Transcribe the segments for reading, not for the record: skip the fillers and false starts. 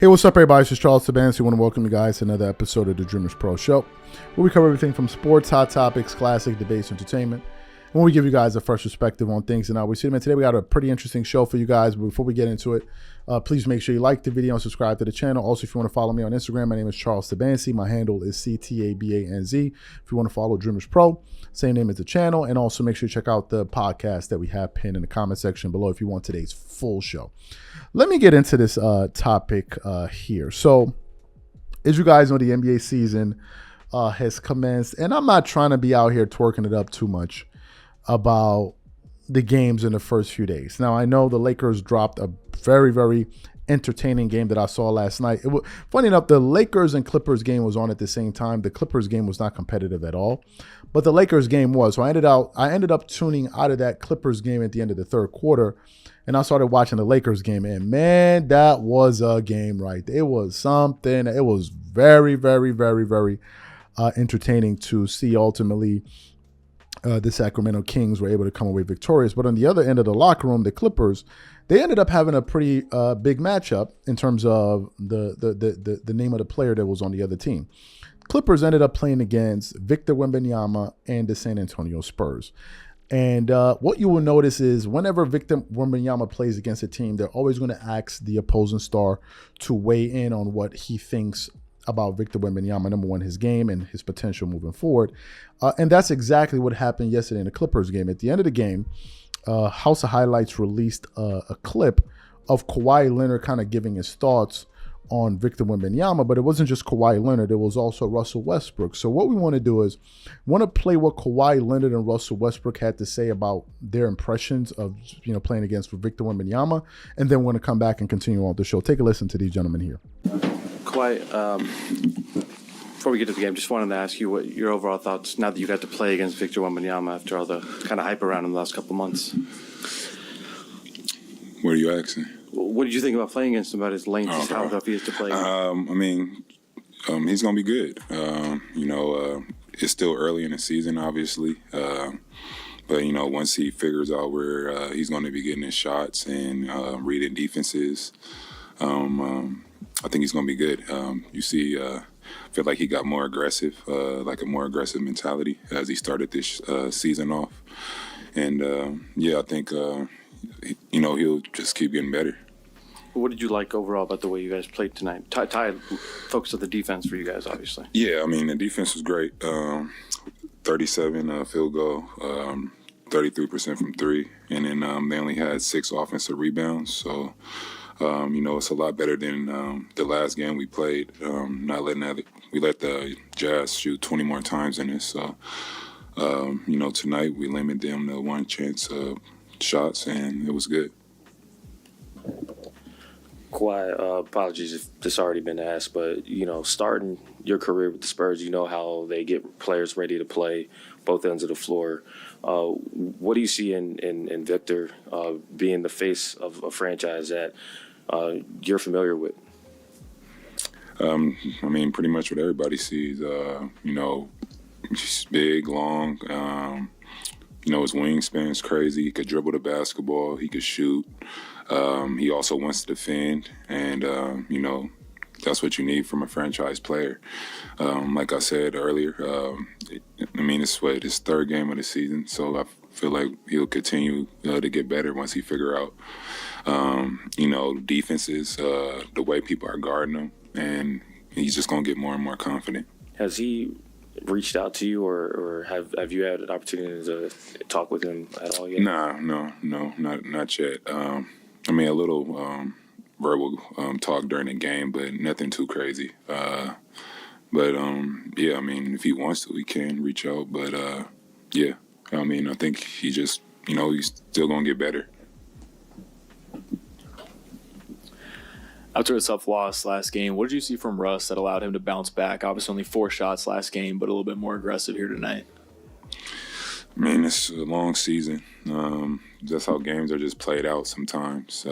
Hey, what's up, everybody? This is Charles Sabansi. I want to welcome you guys to another episode of the Dreamers Pro Show, where we cover everything from sports, hot topics, classic debates, entertainment, and we give you guys a fresh perspective on things. And we see, man, today we got a pretty interesting show for you guys. But before we get into it, please make sure you like the video and subscribe to the channel. Also, if you want to follow me on Instagram, my name is Charles Sabansi. My handle is CTABANZ. If you want to follow Dreamers Pro, same name as the channel. And also make sure you check out the podcast that we have pinned in the comment section below if you want today's full show. Let me get into this topic here. So, as you guys know, the NBA season has commenced, and I'm not trying to be out here twerking it up too much about the games in the first few days. Now, I know the Lakers dropped a very, very entertaining game that I saw last night. Funny enough, the Lakers and Clippers game was on at the same time. The Clippers game was not competitive at all, but the Lakers game was. So I ended up tuning out of that Clippers game at the end of the third quarter, and I started watching the Lakers game. And man, that was a game, right? It was something. It was very, very, very, very entertaining to see. Ultimately, the Sacramento Kings were able to come away victorious. But on the other end of the locker room, the Clippers, they ended up having a pretty big matchup in terms of the name of the player that was on the other team. Clippers ended up playing against Victor Wembanyama and the San Antonio Spurs. And what you will notice is whenever Victor Wembanyama plays against a team, they're always going to ask the opposing star to weigh in on what he thinks about Victor Wembanyama, number one, his game and his potential moving forward. And that's exactly what happened yesterday in the Clippers game. At the end of the game, House of Highlights released a clip of Kawhi Leonard kind of giving his thoughts on Victor Wembanyama, but it wasn't just Kawhi Leonard, it was also Russell Westbrook. So what we want to do is play what Kawhi Leonard and Russell Westbrook had to say about their impressions of playing against Victor Wembanyama, and then we're going to come back and continue on with the show. Take a listen to these gentlemen here. Kawhi, before we get to the game, just wanted to ask you what your overall thoughts now that you got to play against Victor Wembanyama after all the kind of hype around him the last couple months. What are you asking? What did you think about playing against him, about his length, how tough he is to play? He's going to be good. It's still early in the season, obviously. But, once he figures out where he's going to be getting his shots and reading defenses, I think he's going to be good. I feel like he got more aggressive, like a more aggressive mentality as he started this season off. And, I think, he'll just keep getting better. What did you like overall about the way you guys played tonight? Ty focused on the defense for you guys, obviously. Yeah, the defense was great. 37 field goal, 33% from three. And then they only had 6 offensive rebounds. So, it's a lot better than the last game we played. We let the Jazz shoot 20 more times in this. So, tonight we limited them to one chance shots, and it was good. Kawhi, apologies if this already been asked, but, starting your career with the Spurs, you know how they get players ready to play both ends of the floor. What do you see in Victor being the face of a franchise that you're familiar with? Pretty much what everybody sees. He's big, long. His wingspan is crazy. He could dribble the basketball. He could shoot. He also wants to defend. And, that's what you need from a franchise player. Like I said earlier, it's his third game of the season. So I feel like he'll continue to get better once he figure out, defenses, the way people are guarding him. And he's just going to get more and more confident. Has he reached out to you, or have you had an opportunity to talk with him at all yet? No, not yet. A little verbal talk during the game, but nothing too crazy. If he wants to, he can reach out. But I think he just, he's still gonna get better. After a tough loss last game, what did you see from Russ that allowed him to bounce back? Obviously only 4 shots last game, but a little bit more aggressive here tonight. It's a long season. That's how games are just played out sometimes.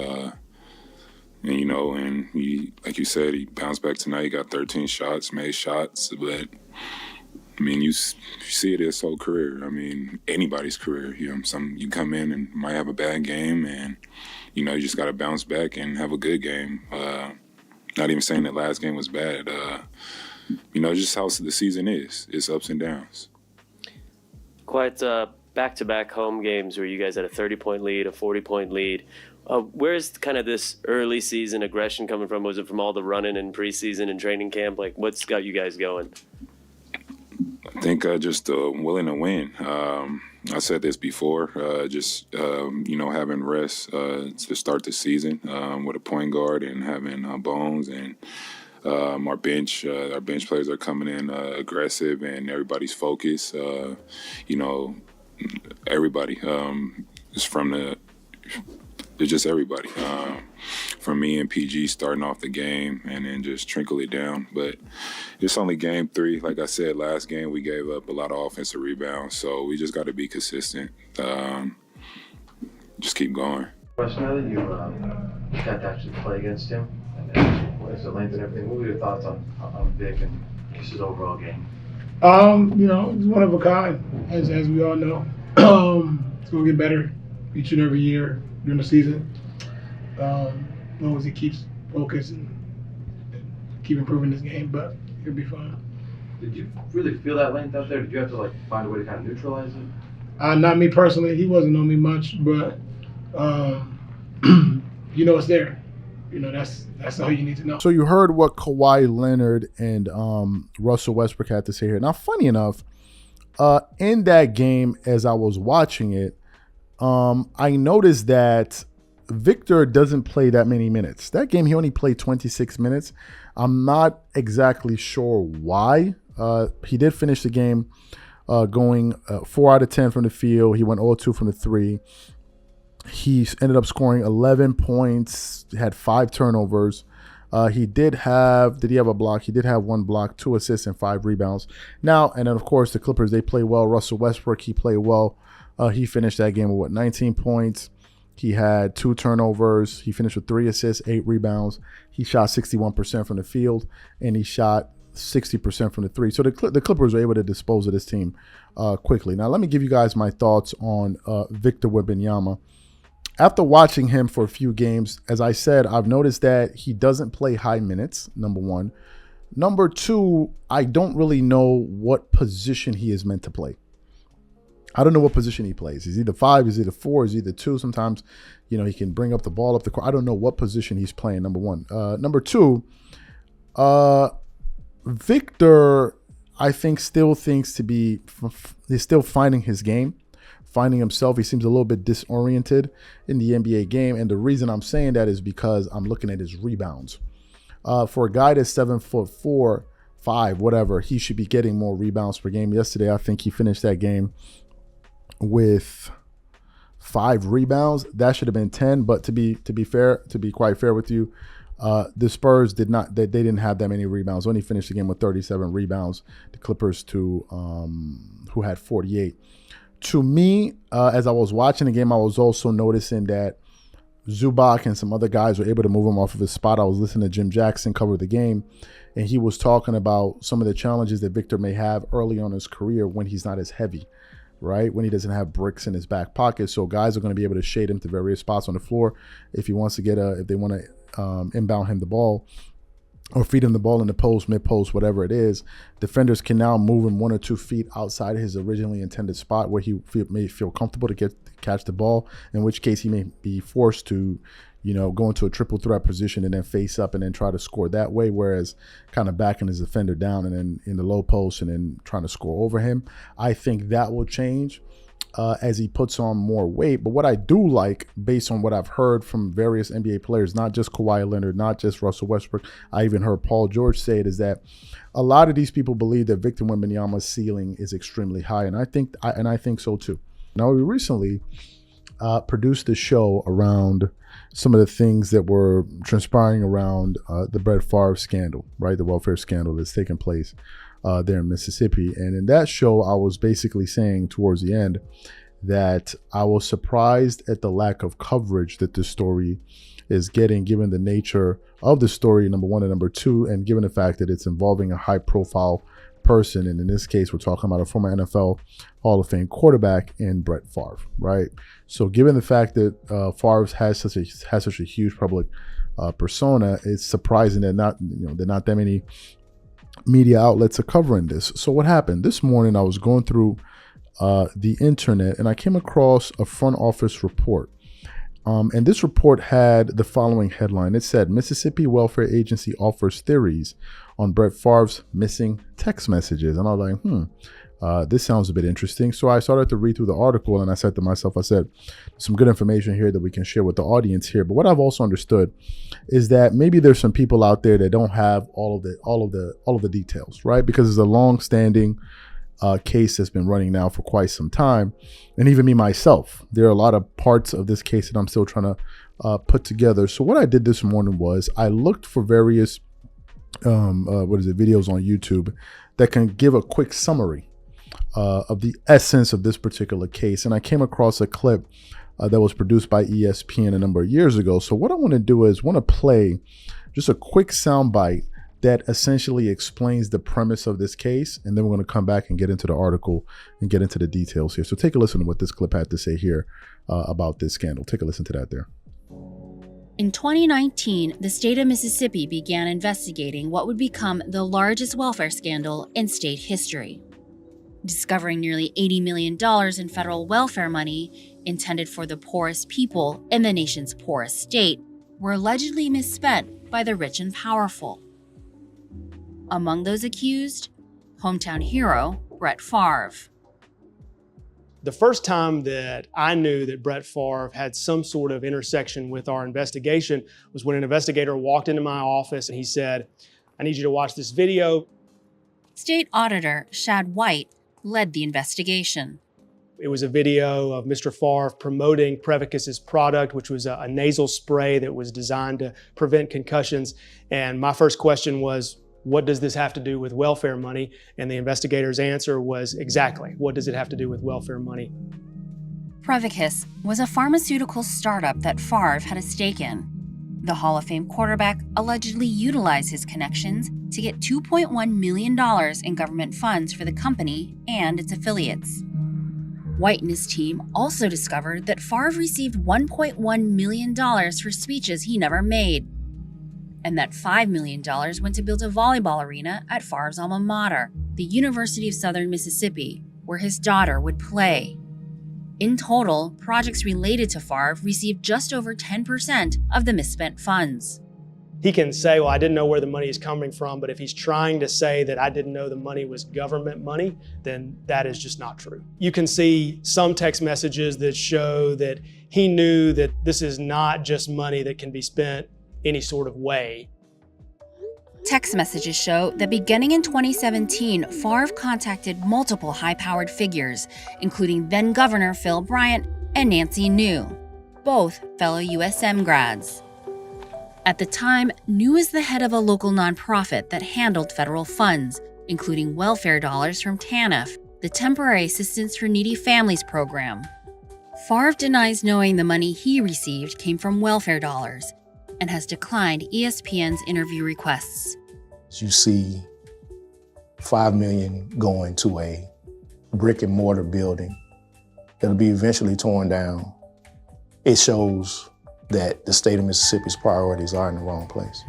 And he, like you said, he bounced back tonight. He got 13 shots, made shots. But, you see it his whole career. Anybody's career. You come in and might have a bad game and, you just got to bounce back and have a good game. not even saying that last game was bad. Just how the season is. It's ups and downs. Quite back-to-back home games where you guys had a 30-point lead, a 40-point lead. Where's kind of this early season aggression coming from? Was it from all the running in preseason and training camp? Like, what's got you guys going? I think just willing to win. I said this before, having rest to start the season with a point guard and having Bones and our bench players are coming in aggressive and everybody's focused. Everybody. It's just everybody. From me and PG starting off the game and then just trickle it down. But it's only game 3. Like I said, last game we gave up a lot of offensive rebounds. So we just got to be consistent. Just keep going. Question, now that you got to actually play against him and his length and everything, what were your thoughts on Vic and just his overall game? He's one of a kind, as we all know. It's going to get better each and every year during the season. As long as he keeps focused and keep improving his game, but he'll be fine. Did you really feel that length out there? Did you have to find a way to kind of neutralize it? Not me personally. He wasn't on me much, but it's there. That's all you need to know. So you heard what Kawhi Leonard and Russell Westbrook had to say here. Now, funny enough, in that game, as I was watching it, I noticed that Victor doesn't play that many minutes. That game, he only played 26 minutes. I'm not exactly sure why. He did finish the game going 4 out of 10 from the field. He went 0-2 from the 3. He ended up scoring 11 points, had 5 turnovers. Did he have a block? He did have 1 block, 2 assists, and 5 rebounds. Now, and then, of course, the Clippers, they play well. Russell Westbrook, he played well. He finished that game with 19 points. He had 2 turnovers. He finished with 3 assists, 8 rebounds. He shot 61% from the field, and he shot 60% from the 3. So the Clippers were able to dispose of this team quickly. Now, let me give you guys my thoughts on Victor Wembanyama. After watching him for a few games, as I said, I've noticed that he doesn't play high minutes, number 1. Number 2, I don't really know what position he is meant to play. I don't know what position he plays. He's either 5, he's either 4, he's either 2. Sometimes, he can bring up the ball up the court. I don't know what position he's playing, number 1. Number 2, Victor, I think, still thinks he's still finding his game, finding himself. He seems a little bit disoriented in the NBA game. And the reason I'm saying that is because I'm looking at his rebounds. For a guy that's 7'4", 5, whatever, he should be getting more rebounds per game. Yesterday, I think he finished that game with 5 rebounds. That should have been 10. But to be quite fair with you, the Spurs didn't have that many rebounds. Only finished the game with 37 rebounds. The Clippers who had 48. To me, as I was watching the game, I was also noticing that Zubac and some other guys were able to move him off of his spot. I was listening to Jim Jackson cover the game, and he was talking about some of the challenges that Victor may have early on in his career when he's not as heavy, right? When he doesn't have bricks in his back pocket. So guys are going to be able to shade him to various spots on the floor if he wants to if they want to inbound him the ball or feed him the ball in the post, mid-post, whatever it is. Defenders can now move him 1 or 2 feet outside of his originally intended spot where he may feel comfortable to catch the ball, in which case he may be forced to, go into a triple threat position and then face up and then try to score that way, whereas kind of backing his defender down and then in the low post and then trying to score over him. I think that will change as he puts on more weight. But what I do like, based on what I've heard from various NBA players, not just Kawhi Leonard, not just Russell Westbrook, I even heard Paul George say it, is that a lot of these people believe that Victor Wembanyama's ceiling is extremely high, and I think so too. Now, we recently produced a show around some of the things that were transpiring around the Brett Favre scandal, right? The welfare scandal that's taken place there in Mississippi. And in that show, I was basically saying towards the end that I was surprised at the lack of coverage that this story is getting, given the nature of the story, number 1, and number 2, and given the fact that it's involving a high-profile person. And in this case, we're talking about a former NFL Hall of Fame quarterback in Brett Favre, right? So given the fact that Favre has such a huge public persona, it's surprising that not that many media outlets are covering this. So what happened this morning? I was going through the internet and I came across a front office report. And this report had the following headline. It said, Mississippi Welfare Agency offers theories on Brett Favre's missing text messages. And I was like, this sounds a bit interesting. So I started to read through the article and I said to myself, some good information here that we can share with the audience here. But what I've also understood is that maybe there's some people out there that don't have all of the details, right? Because it's a long-standing case that's been running now for quite some time. And even me myself, there are a lot of parts of this case that I'm still trying to put together. So what I did this morning was I looked for various videos on YouTube that can give a quick summary of the essence of this particular case. And I came across a clip that was produced by ESPN a number of years ago. So what I want to do is play just a quick soundbite that essentially explains the premise of this case. And then we're going to come back and get into the article and get into the details here. So take a listen to what this clip had to say here about this scandal. Take a listen to that there. In 2019, the state of Mississippi began investigating what would become the largest welfare scandal in state history, discovering nearly $80 million in federal welfare money intended for the poorest people in the nation's poorest state were allegedly misspent by the rich and powerful. Among those accused, hometown hero Brett Favre. The first time that I knew that Brett Favre had some sort of intersection with our investigation was when an investigator walked into my office and he said, "I need you to watch this video." State Auditor Shad White led the investigation. It was a video of Mr. Favre promoting Prevacus's product, which was a nasal spray that was designed to prevent concussions. And my first question was, what does this have to do with welfare money? And the investigator's answer was exactly, what does it have to do with welfare money? Prevacus was a pharmaceutical startup that Favre had a stake in. The Hall of Fame quarterback allegedly utilized his connections to get $2.1 million in government funds for the company and its affiliates. White and his team also discovered that Favre received $1.1 million for speeches he never made, and that $5 million went to build a volleyball arena at Favre's alma mater, the University of Southern Mississippi, where his daughter would play. In total, projects related to Favre received just over 10% of the misspent funds. He can say, well, I didn't know where the money is coming from, but if he's trying to say that I didn't know the money was government money, then that is just not true. You can see some text messages that show that he knew that this is not just money that can be spent any sort of way. Text messages show that beginning in 2017, Favre contacted multiple high-powered figures, including then-Governor Phil Bryant and Nancy New, both fellow USM grads. At the time, New was the head of a local nonprofit that handled federal funds, including welfare dollars from TANF, the Temporary Assistance for Needy Families program. Favre denies knowing the money he received came from welfare dollars, and has declined ESPN's interview requests. You see $5 million going to a brick and mortar building that'll be eventually torn down. It shows that the state of Mississippi's priorities are in the wrong place.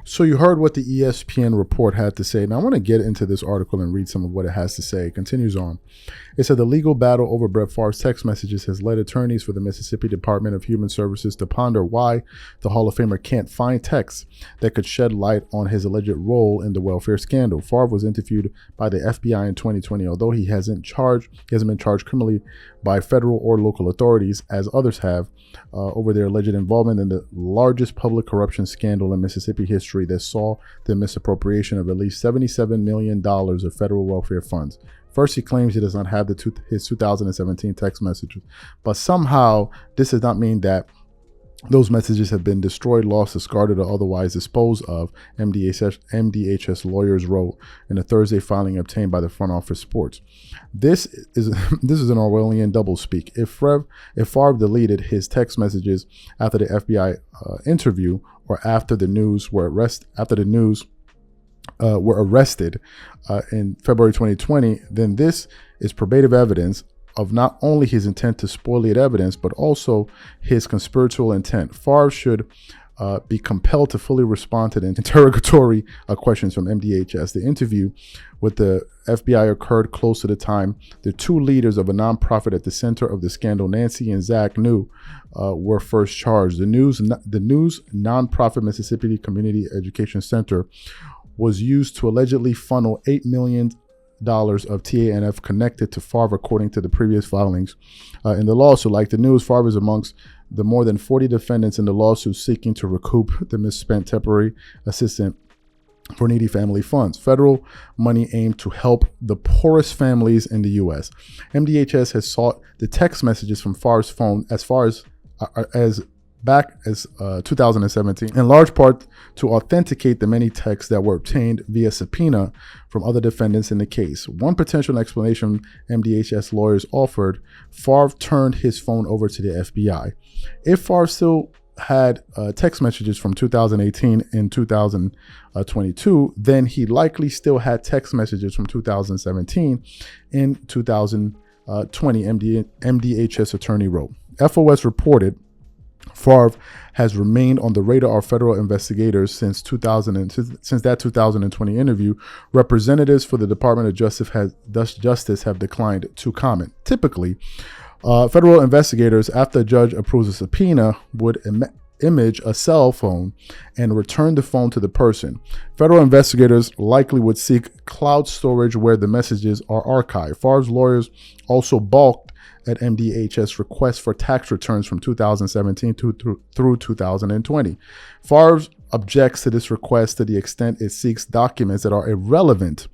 So you heard what the ESPN report had to say. Now I want to get into this article and read some of what it has to say. It continues on. It said the legal battle over Brett Favre's text messages has led attorneys for the Mississippi Department of Human Services to ponder why the Hall of Famer can't find texts that could shed light on his alleged role in the welfare scandal. Favre was interviewed by the FBI in 2020, although he hasn't been charged criminally by federal or local authorities, as others have, over their alleged involvement in the largest public corruption scandal in Mississippi history that saw the misappropriation of at least $77 million of federal welfare funds. First, he claims he does not have his 2017 text messages, but somehow this does not mean that those messages have been destroyed, lost, discarded, or otherwise disposed of, MDHS lawyers wrote in a Thursday filing obtained by the front office sports. This is an Orwellian doublespeak. If Favre deleted his text messages after the FBI interview, or after the news were arrested in February 2020, then this is probative evidence of not only his intent to spoliate evidence, but also his conspiratorial intent. Favre should be compelled to fully respond to the interrogatory questions from MDHS. The interview with the FBI occurred close to the time the two leaders of a nonprofit at the center of the scandal, Nancy and Zach New, were first charged. The news nonprofit Mississippi Community Education Center was used to allegedly funnel $8 million of TANF connected to Favre, according to the previous filings in the lawsuit. Like the news, Favre is amongst the more than 40 defendants in the lawsuit seeking to recoup the misspent temporary assistance for needy family funds. Federal money aimed to help the poorest families in the U.S. MDHS has sought the text messages from Favre's phone as far as back as 2017, in large part to authenticate the many texts that were obtained via subpoena from other defendants in the case. One potential explanation MDHS lawyers offered: Favre turned his phone over to the FBI. If Favre still had text messages from 2018 and 2022, then he likely still had text messages from 2017 and 2020, MDHS attorney wrote. FOS reported Favre has remained on the radar of federal investigators since that 2020 interview. Representatives for the Department of Justice have declined to comment. Typically, federal investigators, after a judge approves a subpoena, would image a cell phone and return the phone to the person. Federal investigators likely would seek cloud storage where the messages are archived. Favre's lawyers also balked at MDHS requests for tax returns from 2017 through 2020. Favre objects to this request to the extent it seeks documents that are irrelevant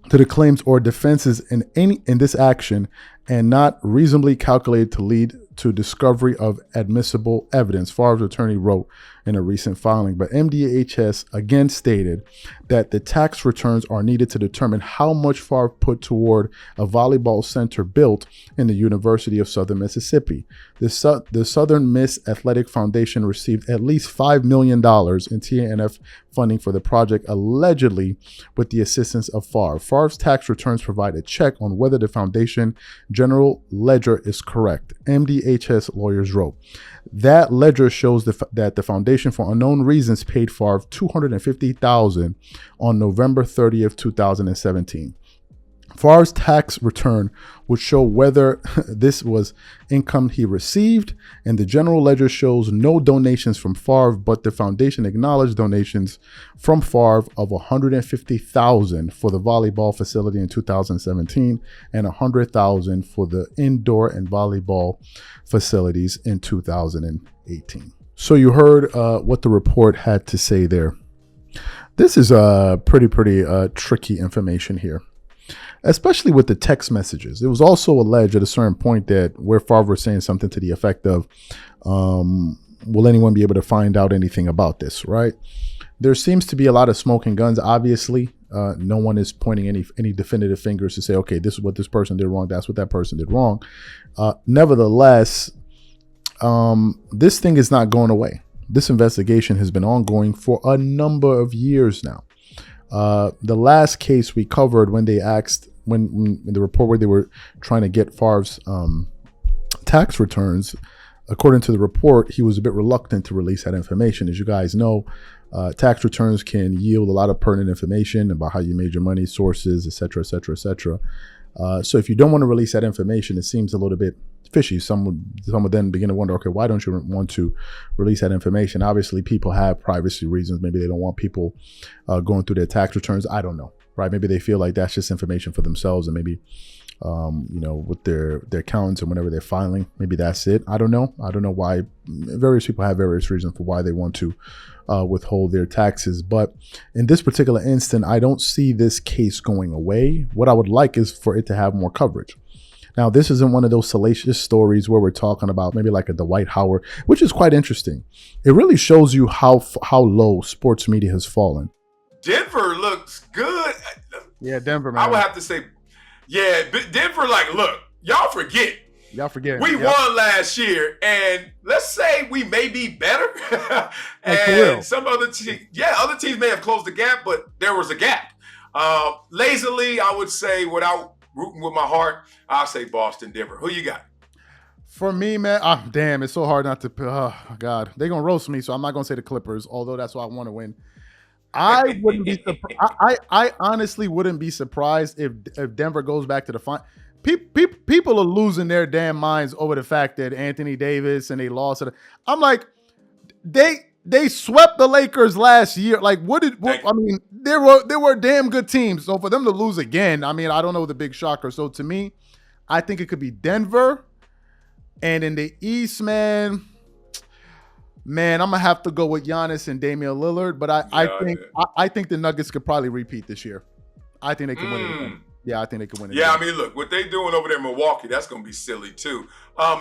to the claims or defenses in this action and not reasonably calculated to lead to discovery of admissible evidence, Favre's attorney wrote in a recent filing. But MDHS again stated that the tax returns are needed to determine how much Favre put toward a volleyball center built in the University of Southern Mississippi. The Southern Miss Athletic Foundation received at least $5 million in TANF funding for the project, allegedly with the assistance of Favre. Favre's tax returns provide a check on whether the foundation general ledger is correct, MDHS lawyers wrote. That ledger shows that the foundation, for unknown reasons, paid Favre $250,000 on November 30th, 2017. Favre's tax return would show whether this was income he received, and the general ledger shows no donations from Favre, but the foundation acknowledged donations from Favre of $150,000 for the volleyball facility in 2017 and $100,000 for the indoor and volleyball facilities in 2018. So you heard what the report had to say there. This is pretty tricky information here, especially with the text messages. It was also alleged at a certain point that where Favre was saying something to the effect of, will anyone be able to find out anything about this, right? There seems to be a lot of smoking guns. Obviously, no one is pointing any definitive fingers to say, okay, this is what this person did wrong, that's what that person did wrong. Nevertheless, this thing is not going away. This investigation has been ongoing for a number of years now. The last case we covered, when they asked, when in the report where they were trying to get Favre's tax returns, according to the report, he was a bit reluctant to release that information. As you guys know, tax returns can yield a lot of pertinent information about how you made your money, sources, et cetera, et cetera, et cetera. So if you don't want to release that information, it seems a little bit fishy. Some would then begin to wonder, okay, why don't you want to release that information? Obviously, people have privacy reasons. Maybe they don't want people going through their tax returns. I don't know, right? Maybe they feel like that's just information for themselves, and maybe with their accountants and whenever they're filing, maybe that's it. I don't know why. Various people have various reasons for why they want to withhold their taxes. But in this particular instant, I don't see this case going away. What I would like is for it to have more coverage. Now, this isn't one of those salacious stories where we're talking about maybe like a Dwight Howard, which is quite interesting. It really shows you how low sports media has fallen. Denver looks good. Yeah, Denver, man. I would have to say, yeah, Denver, like, look, y'all forget. We won last year, and let's say we may be better. And some other teams may have closed the gap, but there was a gap. Lazily, I would say, without rooting with my heart, I'll say Boston, Denver. Who you got? For me, man, damn, it's so hard not to. Oh, God, they're going to roast me, so I'm not going to say the Clippers, although that's why I want to win. I wouldn't be surprised. I honestly wouldn't be surprised if Denver goes back to the final. People are losing their damn minds over the fact that Anthony Davis and they lost it. I'm like, they swept the Lakers last year. Like, I mean, there were damn good teams. So for them to lose again, I mean, I don't know the big shocker. So to me, I think it could be Denver. And in the East, man, I'm gonna have to go with Giannis and Damian Lillard. But I think the Nuggets could probably repeat this year. I think they can win it again. Yeah, I think they can win it. Yeah, again. I mean, look, what they doing over there in Milwaukee, that's going to be silly too.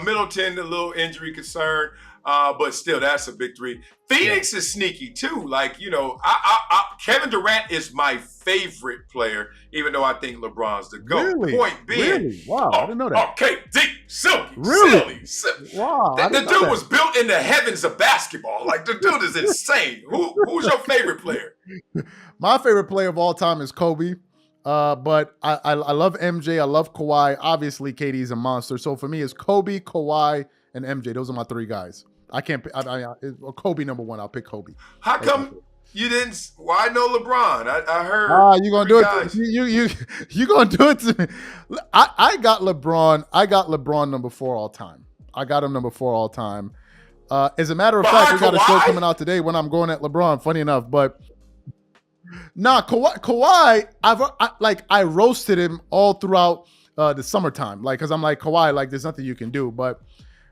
Middleton, a little injury concern, but still, that's a big three. Phoenix is sneaky too. Like, you know, Kevin Durant is my favorite player, even though I think LeBron's the GOAT. Really? Point being. Really? Wow, I didn't know that. Okay, deep, silky, Really? silly. Wow, The dude was built in the heavens of basketball. Like, the dude is insane. Who's your favorite player? My favorite player of all time is Kobe. But I love MJ. I love Kawhi. Obviously, KD's a monster. So for me, it's Kobe, Kawhi, and MJ. Those are my three guys. I can't. Kobe number one. I'll pick Kobe. How come you didn't? Well, I know LeBron. I heard. You gonna do it? You gonna do it to me? I got LeBron. I got LeBron number 4 all time. I got him number 4 all time. As a matter of fact, we got a show coming out today when I'm going at LeBron. Funny enough, but. Nah, Kawhi, I roasted him all throughout the summertime, like, because I'm like, Kawhi, like, there's nothing you can do. But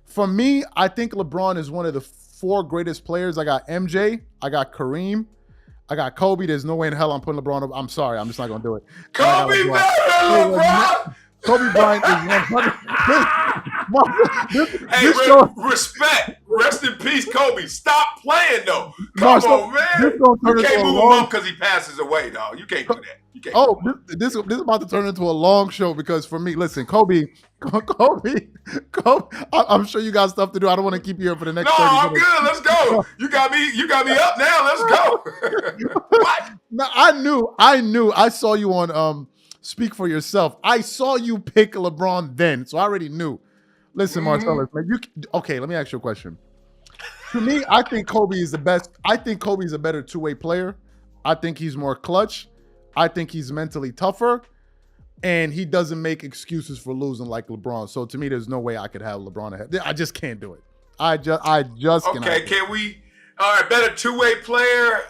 for me, I think LeBron is one of the 4 greatest players. I got MJ, I got Kareem, I got Kobe. There's no way in hell I'm putting LeBron up. I'm sorry, I'm just not gonna do it. Kobe better, LeBron. Kobe Bryant is 100. Respect. Rest in peace, Kobe. Stop playing, though. Come on, man. You can't move him up because he passes away, dog. You can't do that. This is about to turn into a long show because for me, listen, Kobe. I'm sure you got stuff to do. I don't want to keep you here for the next 30 minutes. No, I'm good. Let's go. You got me up now. Let's go. What? No, I knew. I saw you on Speak for Yourself. I saw you pick LeBron then, so I already knew. Listen, Marcellus, man, let me ask you a question. To me, I think Kobe is the best. I think Kobe's a better two-way player. I think he's more clutch. I think he's mentally tougher. And he doesn't make excuses for losing like LeBron. So to me, there's no way I could have LeBron ahead. I just can't do it. I just can't. Okay, can we? All right, better two-way player.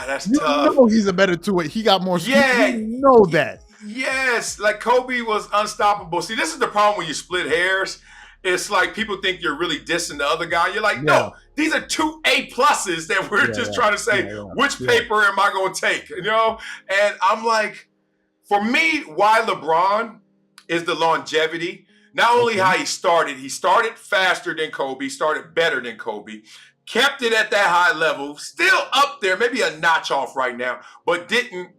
That's tough. You know he's a better two-way. He got more. Yeah, you know that. Yes, like Kobe was unstoppable. See, this is the problem when you split hairs. It's like people think you're really dissing the other guy. You're like, no, these are 2 A pluses that we're just trying to say, which paper am I going to take? You know? And I'm like, for me, why LeBron is the longevity. Not only how he started faster than Kobe, started better than Kobe, kept it at that high level, still up there, maybe a notch off right now, but didn't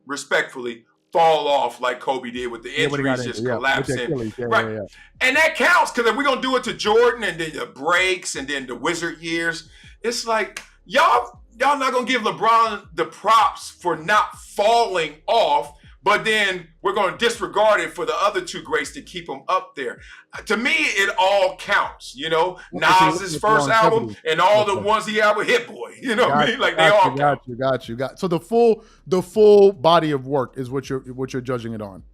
respectfully fall off like Kobe did with the injuries just collapsing. Right. And that counts because if we're going to do it to Jordan and then the breaks and then the Wizard years, it's like y'all not going to give LeBron the props for not falling off, but then we're going to disregard it for the other 2 greats to keep them up there. To me, it all counts, you know. Nas' first album and all the ones he had with Hit Boy, you know what I mean? Like they all count. Got you. So the full body of work is what you're judging it on.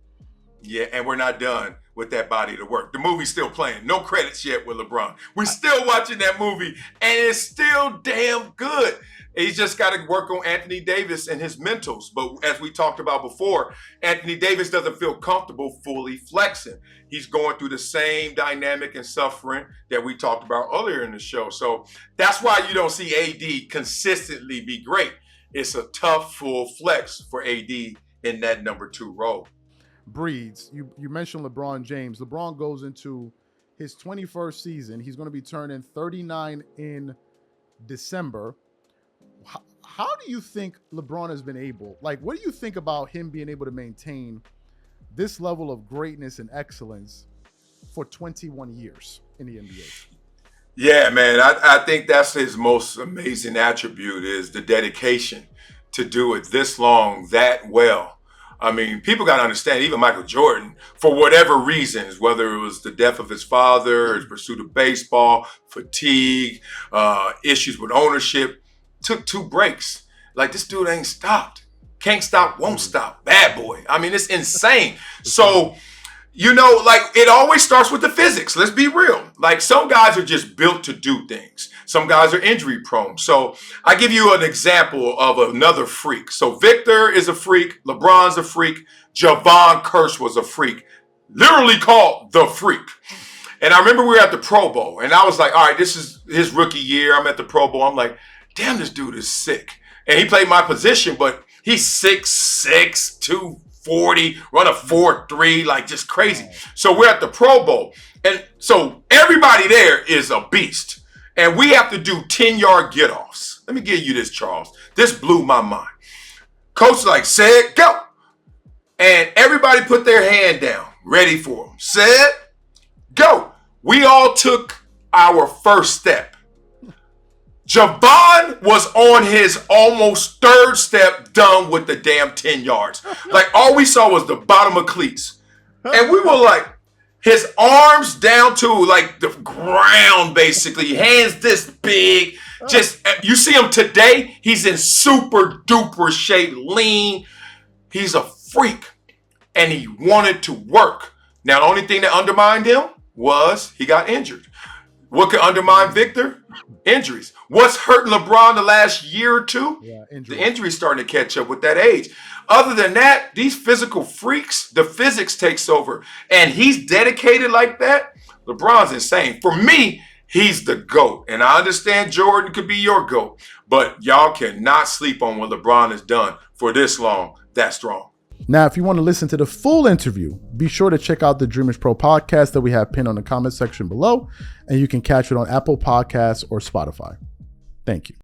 Yeah, and we're not done with that body of work. The movie's still playing. No credits yet with LeBron. We're still watching that movie, and it's still damn good. He's just got to work on Anthony Davis and his mentals. But as we talked about before, Anthony Davis doesn't feel comfortable fully flexing. He's going through the same dynamic and suffering that we talked about earlier in the show. So that's why you don't see AD consistently be great. It's a tough full flex for AD in that number 2 role. Breeds. You mentioned LeBron James. LeBron goes into his 21st season. He's going to be turning 39 in December. How do you think LeBron has been able, like, what do you think about him being able to maintain this level of greatness and excellence for 21 years in the NBA? Yeah, man, I think that's his most amazing attribute is the dedication to do it this long, that well. I mean, people got to understand, even Michael Jordan, for whatever reasons, whether it was the death of his father, his pursuit of baseball, fatigue, issues with ownership, took 2 breaks. Like, this dude ain't stopped. Can't stop, won't stop. Bad boy. I mean, it's insane. So, like, it always starts with the physics. Let's be real. Like, some guys are just built to do things. Some guys are injury prone. So I give you an example of another freak. So Victor is a freak. LeBron's a freak. Javon Curse was a freak. Literally called the Freak. And I remember we were at the Pro Bowl. And I was like, all right, this is his rookie year. I'm at the Pro Bowl. I'm like, damn, this dude is sick. And he played my position, but he's 6'6", 240, run a 4.3, like just crazy. So we're at the Pro Bowl. And so everybody there is a beast. And we have to do 10-yard get-offs. Let me give you this, Charles. This blew my mind. Coach like, said, go. And everybody put their hand down, ready for him. Said, go. We all took our first step. Javon was on his almost 3rd step, done with the damn 10 yards. Like, all we saw was the bottom of cleats. And we were like, his arms down to like the ground, basically. Hands this big. Just, you see him today, he's in super duper shape, lean. He's a freak. And he wanted to work. Now, the only thing that undermined him was he got injured. What could undermine Victor? Injuries. What's hurting LeBron the last year or 2? Yeah, the injuries starting to catch up with that age. Other than that, these physical freaks, the physics takes over. And he's dedicated like that. LeBron's insane. For me, he's the GOAT. And I understand Jordan could be your GOAT. But y'all cannot sleep on what LeBron has done for this long, that strong. Now, if you want to listen to the full interview, be sure to check out the Dreamers Pro podcast that we have pinned on the comment section below. And you can catch it on Apple Podcasts or Spotify. Thank you.